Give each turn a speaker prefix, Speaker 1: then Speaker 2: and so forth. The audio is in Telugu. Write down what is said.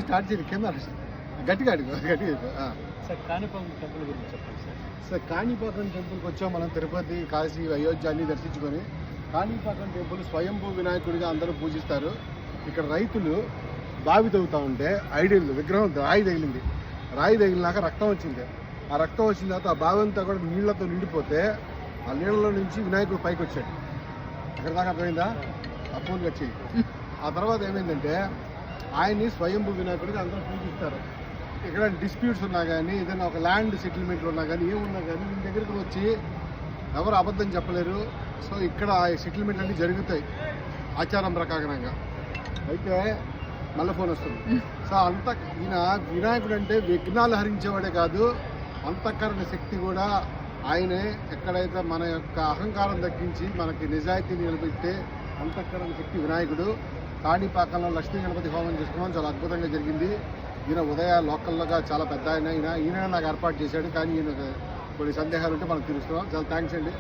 Speaker 1: స్టార్ట్ చేయండి కింద గట్టిగా అడుగు
Speaker 2: సార్ కాణిపాకం టెంపుల్ గురించి చెప్పండి సార్.
Speaker 1: సార్ కాణిపాకం టెంపుల్కి వచ్చాం మనం. తిరుపతి, కాశీ, అయోధ్య అన్ని దర్శించుకొని కాణిపాకం టెంపుల్ స్వయంభూ వినాయకుడిగా అందరూ పూజిస్తారు. ఇక్కడ రైతులు బావి తవ్వుతూ ఉంటే ఐడియల్ విగ్రహం రాయి తగిలినాక రక్తం వచ్చింది. ఆ రక్తం వచ్చిన తర్వాత ఆ బావి అంతా కూడా నీళ్లతో నిండిపోతే ఆ నీళ్ళలో నుంచి వినాయకుడు పైకి వచ్చాడు. అక్కడ దాకా అర్థమైందా? ఆ పూలు వచ్చి ఆ తర్వాత ఏమైందంటే ఆయన్ని స్వయంభూ వినాయకుడిగా అందరూ పూజిస్తారు. ఇక్కడ డిస్ప్యూట్స్ ఉన్నా కానీ ఏదైనా ఒక ల్యాండ్ సెటిల్మెంట్లు ఉన్నా కానీ ఏమున్నా కానీ మీ దగ్గరికి వచ్చి ఎవరు అబద్ధం చెప్పలేరు. సో ఇక్కడ సెటిల్మెంట్ అన్నీ జరుగుతాయి ఆచారం ప్రకారంగా. అయితే మళ్ళీ ఫోన్ వస్తుంది. సో ఈయన వినాయకుడు అంటే విఘ్నాలు హరించేవాడే కాదు, అంతఃకరణ శక్తి కూడా ఆయనే. ఎక్కడైతే మన యొక్క అహంకారం తగ్గించి మనకి నిజాయితీని నిలబెట్టే అంతఃకరణ శక్తి వినాయకుడు. కాణిపాకంలో లక్ష్మీ గణపతి హోమం చేసుకున్నాం, చాలా అద్భుతంగా జరిగింది. ఈయన ఉదయ లోకల్గా చాలా పెద్ద ఈయన నాకు ఏర్పాటు చేశాడు. కానీ ఈయన కొన్ని సందేహాలు ఉంటే మనకు తెలుస్తున్నాం. చాలా థ్యాంక్స్ అండి.